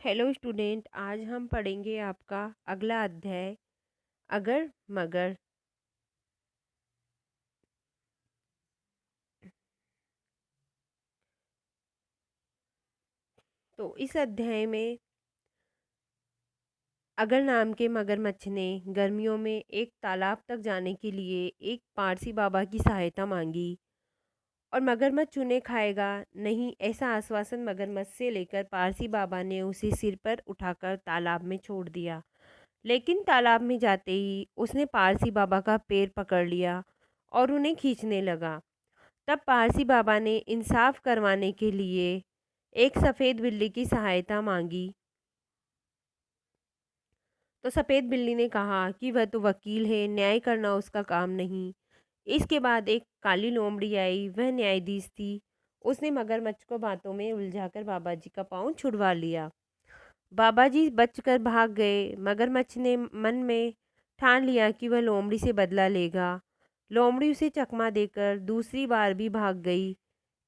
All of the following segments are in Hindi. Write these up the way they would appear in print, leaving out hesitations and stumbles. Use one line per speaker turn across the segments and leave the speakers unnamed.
हेलो स्टूडेंट, आज हम पढ़ेंगे आपका अगला अध्याय अगर मगर। तो इस अध्याय में अगर नाम के मगरमच्छ ने गर्मियों में एक तालाब तक जाने के लिए एक पारसी बाबा की सहायता मांगी और मगरमच्छ उन्हें खाएगा नहीं, ऐसा आश्वासन मगरमच्छ से लेकर पारसी बाबा ने उसे सिर पर उठाकर तालाब में छोड़ दिया। लेकिन तालाब में जाते ही उसने पारसी बाबा का पैर पकड़ लिया और उन्हें खींचने लगा। तब पारसी बाबा ने इंसाफ करवाने के लिए एक सफ़ेद बिल्ली की सहायता मांगी। तो सफ़ेद बिल्ली ने कहा कि वह तो वकील है, न्याय करना उसका काम नहीं। इसके बाद एक काली लोमड़ी आई, वह न्यायाधीश थी। उसने मगरमच्छ को बातों में उलझाकर बाबा जी का पाँव छुड़वा लिया। बाबा जी बचकर भाग गए। मगरमच्छ ने मन में ठान लिया कि वह लोमड़ी से बदला लेगा। लोमड़ी उसे चकमा देकर दूसरी बार भी भाग गई।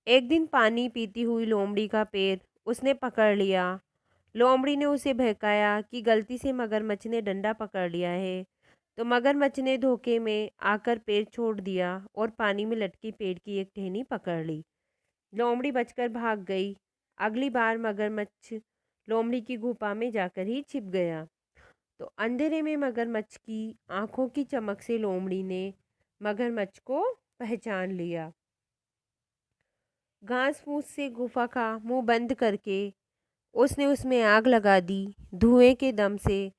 एक दिन पानी पीती हुई लोमड़ी का पैर उसने पकड़ लिया। लोमड़ी ने उसे बहकाया कि गलती से मगरमच्छ ने डंडा पकड़ लिया है। तो मगरमच्छ ने धोखे में आकर पैर छोड़ दिया और पानी में लटकी पेड़ की एक टहनी पकड़ ली। लोमड़ी बचकर भाग गई। अगली बार मगरमच्छ लोमड़ी की गुफा में जाकर ही छिप गया। तो अंधेरे में मगरमच्छ की आंखों की चमक से लोमड़ी ने मगरमच्छ को पहचान लिया। घास फूस से गुफा का मुंह बंद करके उसने उसमें आग लगा दी। धुएं के दम से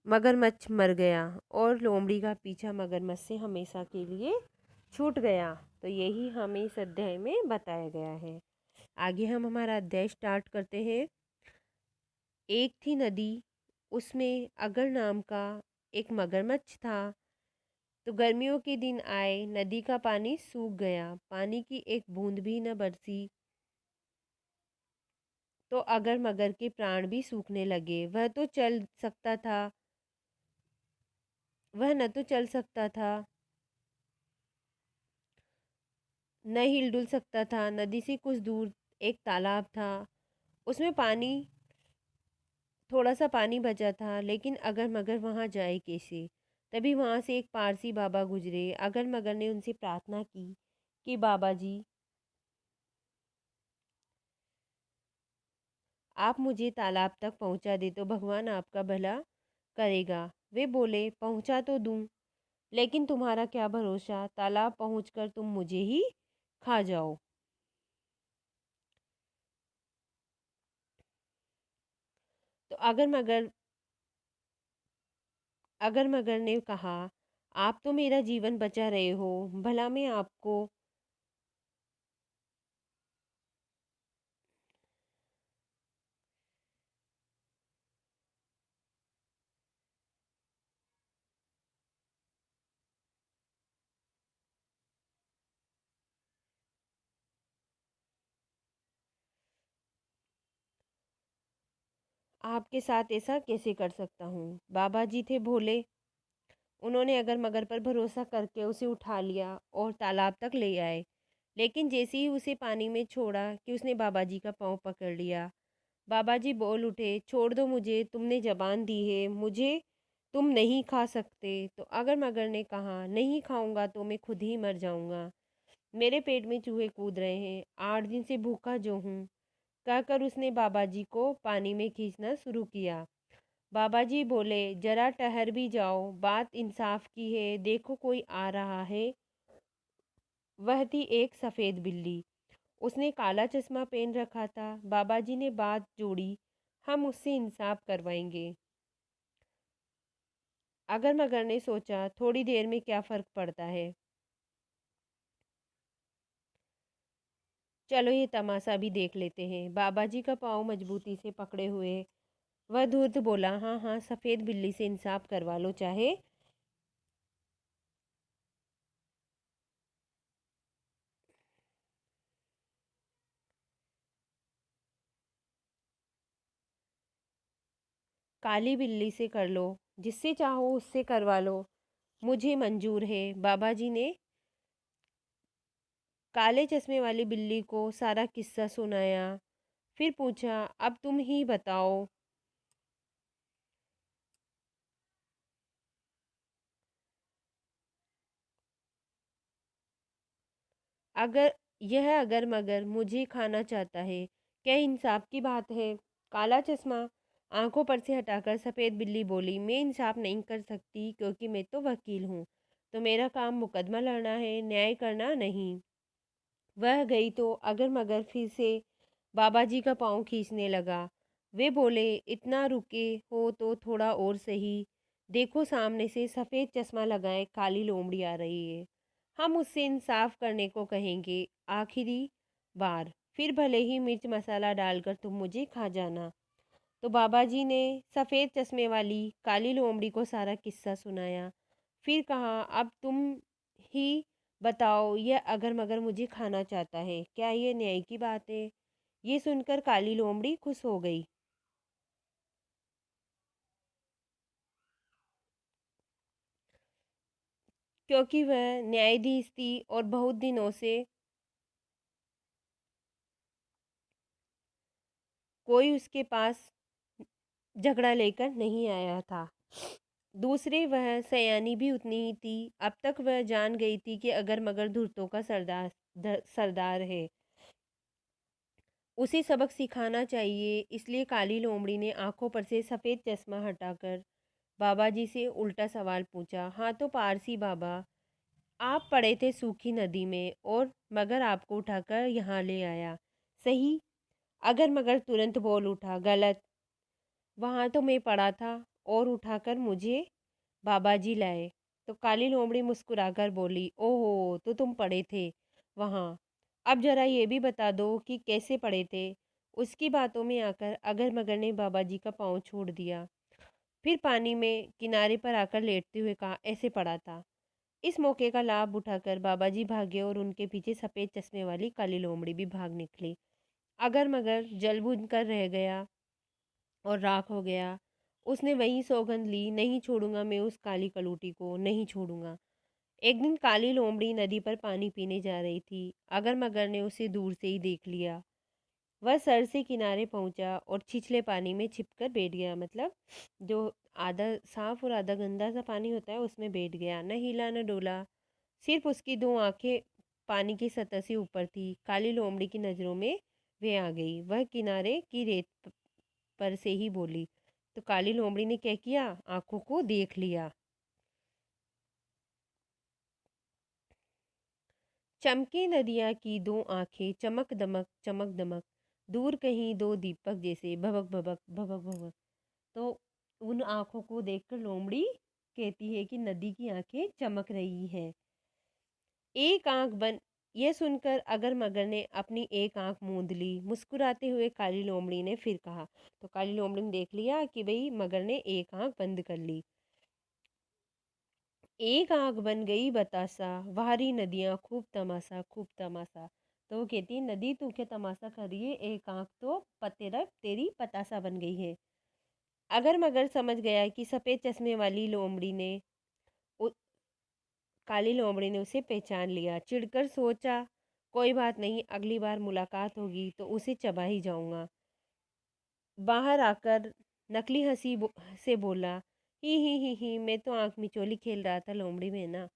मगरमच्छ मर गया और लोमड़ी का पीछा मगरमच्छ से हमेशा के लिए छूट गया। तो यही हमें इस अध्याय में बताया गया है। आगे हम हमारा अध्याय स्टार्ट करते हैं। एक थी नदी, उसमें अगर नाम का एक मगरमच्छ था। तो गर्मियों के दिन आए, नदी का पानी सूख गया, पानी की एक बूंद भी न बरसी। तो अगर मगर के प्राण भी सूखने लगे। वह न तो चल सकता था, न हिलडुल सकता था। नदी से कुछ दूर एक तालाब था, उसमें पानी, थोड़ा सा पानी बचा था। लेकिन अगर मगर वहां जाए कैसे? तभी वहां से एक पारसी बाबा गुजरे। अगर मगर ने उनसे प्रार्थना की कि बाबा जी, आप मुझे तालाब तक पहुंचा दे तो भगवान आपका भला करेगा। वे बोले, पहुंचा तो दूं, लेकिन तुम्हारा क्या भरोसा, तालाब पहुंचकर तुम मुझे ही खा जाओ। तो अगर मगर ने कहा, आप तो मेरा जीवन बचा रहे हो, भला मैं आपको आपके साथ ऐसा कैसे कर सकता हूँ। बाबा जी थे भोले, उन्होंने अगर मगर पर भरोसा करके उसे उठा लिया और तालाब तक ले आए। लेकिन जैसे ही उसे पानी में छोड़ा कि उसने बाबा जी का पाँव पकड़ लिया। बाबा जी बोल उठे, छोड़ दो मुझे, तुमने जबान दी है, मुझे तुम नहीं खा सकते। तो अगर मगर ने कहा, नहीं खाऊंगा तो मैं खुद ही मर जाऊंगा, मेरे पेट में चूहे कूद रहे हैं, 8 दिन से भूखा जो हूँ। कहकर उसने बाबा जी को पानी में खींचना शुरू किया। बाबा जी बोले, जरा ठहर भी जाओ, बात इंसाफ की है, देखो कोई आ रहा है। वह थी एक सफ़ेद बिल्ली, उसने काला चश्मा पहन रखा था। बाबा जी ने बात जोड़ी, हम उससे इंसाफ करवाएंगे। अगर मगर ने सोचा, थोड़ी देर में क्या फ़र्क पड़ता है, चलो ये तमाशा भी देख लेते हैं। बाबा जी का पाँव मजबूती से पकड़े हुए वह धूर्त बोला, हाँ हाँ, सफ़ेद बिल्ली से इंसाफ करवा लो चाहे। काली बिल्ली से कर लो, जिससे चाहो उससे करवा लो, मुझे मंजूर है। बाबा जी ने काले चश्मे वाली बिल्ली को सारा किस्सा सुनाया। फिर पूछा, अब तुम ही बताओ, अगर अगर मगर मुझे खाना चाहता है, क्या इंसाफ की बात है? काला चश्मा आंखों पर से हटाकर सफ़ेद बिल्ली बोली, मैं इंसाफ नहीं कर सकती क्योंकि मैं तो वकील हूँ। तो मेरा काम मुकदमा लड़ना है, न्याय करना नहीं। वह गई तो अगर मगर फिर से बाबा जी का पाँव खींचने लगा। वे बोले, इतना रुके हो तो थोड़ा और सही। देखो सामने से सफ़ेद चश्मा लगाए काली लोमड़ी आ रही है। हम उससे इंसाफ करने को कहेंगे, आखिरी बार। फिर भले ही मिर्च मसाला डालकर तुम मुझे खा जाना। तो बाबा जी ने सफ़ेद चश्मे वाली काली लोमड़ी को सारा किस्सा सुनाया। फिर कहा, अब तुम ही बताओ, यह अगर मगर मुझे खाना चाहता है, क्या ये न्याय की बात है? ये सुनकर काली लोमड़ी खुश हो गई, क्योंकि वह न्यायाधीश थी और बहुत दिनों से कोई उसके पास झगड़ा लेकर नहीं आया था। दूसरे, वह सयानी भी उतनी ही थी। अब तक वह जान गई थी कि अगर मगर धूर्तों का सरदार है, उसे सबक सिखाना चाहिए। इसलिए काली लोमड़ी ने आंखों पर से सफ़ेद चश्मा हटाकर बाबा जी से उल्टा सवाल पूछा, हाँ तो पारसी बाबा, आप पड़े थे सूखी नदी में और मगर आपको उठाकर यहाँ ले आया, सही? अगर मगर तुरंत बोल उठा, गलत। वहाँ तो मैं पड़ा था और उठाकर मुझे बाबा जी लाए। तो काली लोमड़ी मुस्कुराकर बोली, ओहो, तो तुम पड़े थे वहाँ। अब जरा ये भी बता दो कि कैसे पड़े थे? उसकी बातों में आकर अगर मगर ने बाबा जी का पाँव छोड़ दिया। फिर पानी में किनारे पर आकर लेटते हुए कहा, ऐसे पड़ा था। इस मौके का लाभ उठाकर बाबा जी भागे और उनके पीछे सफ़ेद चश्मे वाली काली लोमड़ी भी भाग निकली। अगर मगर जल बूझ कर रह गया और राख हो गया। उसने वही सौगंध ली, नहीं छोड़ूंगा मैं उस काली कलूटी को, नहीं छोड़ूंगा। एक दिन काली लोमड़ी नदी पर पानी पीने जा रही थी। अगर मगर ने उसे दूर से ही देख लिया। वह सर से किनारे पहुंचा और छिछले पानी में छिपकर बैठ गया, मतलब जो आधा साफ और आधा गंदा सा पानी होता है उसमें बैठ गया। न हिला न डोला, सिर्फ उसकी दो आंखें पानी की सतह से ऊपर थी। काली लोमड़ी की नज़रों में वे आ गई। वह किनारे की रेत पर से ही बोली। तो काली लोमड़ी ने क्या किया, आंखों को देख लिया। चमके नदिया की दो आंखें, चमक दमक चमक दमक, दूर कहीं दो दीपक जैसे भबक भबक भबक भबक। तो उन आंखों को देखकर लोमड़ी कहती है कि नदी की आंखें चमक रही है। एक आंख बंद। यह सुनकर अगर मगर ने अपनी एक आंख मूंद ली। मुस्कुराते हुए काली लोमड़ी ने फिर कहा। तो काली लोमड़ी ने देख लिया कि भाई मगर ने एक आंख बंद कर ली। एक आंख बन गई बतासा, बाहरी नदियां खूब तमाशा, खूब तमाशा। तो वो कहती है, नदी तू क्या तमाशा कर रही है, एक आंख तो तेरा तेरी पतासा बन गई है। अगर मगर समझ गया कि सफ़ेद चश्मे वाली लोमड़ी ने उ, काली लोमड़ी ने उसे पहचान लिया। चिढ़कर सोचा, कोई बात नहीं, अगली बार मुलाकात होगी तो उसे चबा ही जाऊंगा। बाहर आकर नकली से बोला, ही मैं तो आंख मिचोली खेल रहा था लोमड़ी में ना।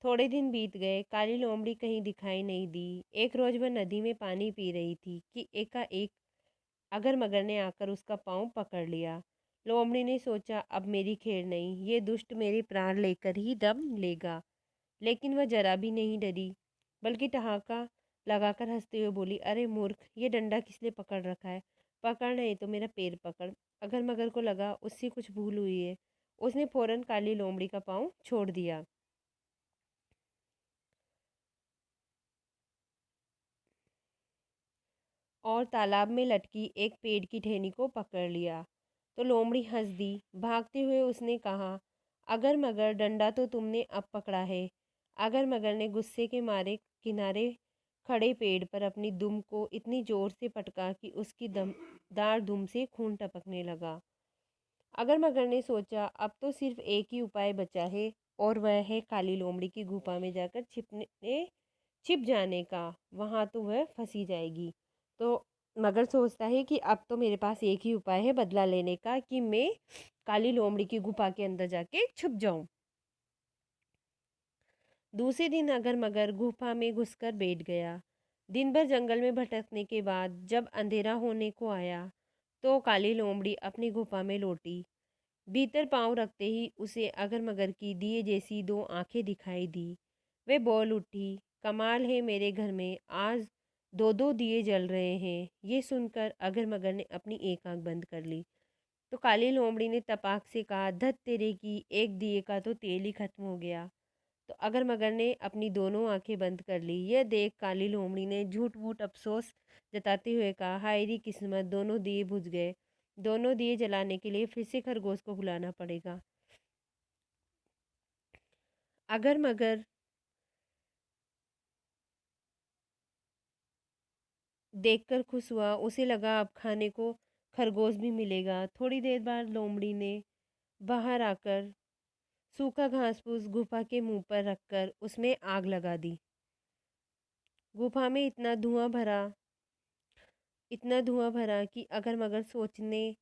थोड़े दिन बीत गए, काली लोमड़ी कहीं दिखाई नहीं दी। एक रोज वह नदी में पानी पी रही थी कि एकाएक अगर मगर ने आकर उसका पाँव पकड़ लिया। लोमड़ी ने सोचा, अब मेरी खैर नहीं, ये दुष्ट मेरे प्राण लेकर ही दम लेगा। लेकिन वह जरा भी नहीं डरी, बल्कि ठहाका लगाकर हंसते हुए बोली, अरे मूर्ख, ये डंडा किस लिए पकड़ रखा है? पकड़ नहीं तो मेरा पैर पकड़। अगर मगर को लगा उससे कुछ भूल हुई है। उसने फौरन काली लोमड़ी का पाँव छोड़ दिया और तालाब में लटकी एक पेड़ की टहनी को पकड़ लिया। तो लोमड़ी हंस दी। भागते हुए उसने कहा, अगर मगर, डंडा तो तुमने अब पकड़ा है। अगर मगर ने गुस्से के मारे किनारे खड़े पेड़ पर अपनी दुम को इतनी जोर से पटका कि उसकी दमदार दुम से खून टपकने लगा। अगर मगर ने सोचा, अब तो सिर्फ एक ही उपाय बचा है और वह है काली लोमड़ी की गुफा में जाकर छिप जाने का। वहां तो वह फंसी जाएगी। तो मगर सोचता है कि अब तो मेरे पास एक ही उपाय है बदला लेने का, कि मैं काली लोमड़ी की गुफा के अंदर जाके छुप जाऊं। दूसरे दिन अगर मगर गुफा में घुसकर बैठ गया। दिन भर जंगल में भटकने के बाद जब अंधेरा होने को आया तो काली लोमड़ी अपनी गुफा में लौटी। भीतर पांव रखते ही उसे अगर मगर की दिए जैसी दो आंखें दिखाई दी। वे बोल उठी, कमाल है, मेरे घर में आज दो दो दिए जल रहे हैं। ये सुनकर अगर मगर ने अपनी एक आंख बंद कर ली। तो काली लोमड़ी ने तपाक से कहा, धत तेरे की, एक दिए का तो तेल ही खत्म हो गया। तो अगर मगर ने अपनी दोनों आंखें बंद कर ली। यह देख काली लोमड़ी ने झूठ मूठ अफसोस जताते हुए कहा, हाय री किस्मत, दोनों दिए बुझ गए। दोनों दिए जलाने के लिए फिर से खरगोश को बुलाना पड़ेगा। अगर मगर देखकर खुश हुआ, उसे लगा अब खाने को खरगोश भी मिलेगा। थोड़ी देर बाद लोमड़ी ने बाहर आकर सूखा घास फूस गुफा के मुंह पर रखकर उसमें आग लगा दी। गुफा में इतना धुआं भरा कि अगर मगर सोचने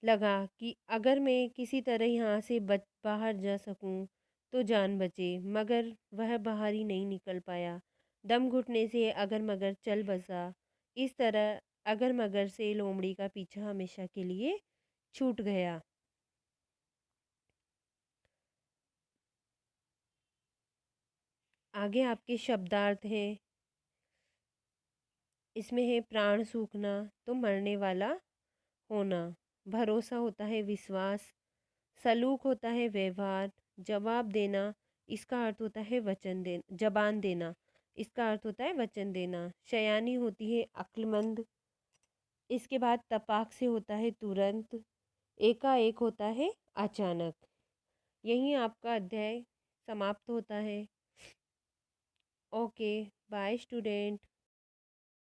लगा कि अगर मैं किसी तरह यहाँ से बच बाहर जा सकूं तो जान बचे। मगर वह बाहर ही नहीं निकल पाया। दम घुटने से अगर मगर चल बसा। इस तरह अगर मगर से लोमड़ी का पीछा हमेशा के लिए छूट गया। आगे आपके शब्दार्थ हैं। इसमें है प्राण सूखना तो मरने वाला होना, भरोसा होता है विश्वास, सलूक होता है व्यवहार, जवाब देना इसका अर्थ होता है वचन देना, जबान देना इसका अर्थ होता है वचन देना, शयानी होती है अक्लमंद। इसके बाद तपाक से होता है तुरंत, एकाएक होता है अचानक। यहीं आपका अध्याय समाप्त होता है। Okay, bye student.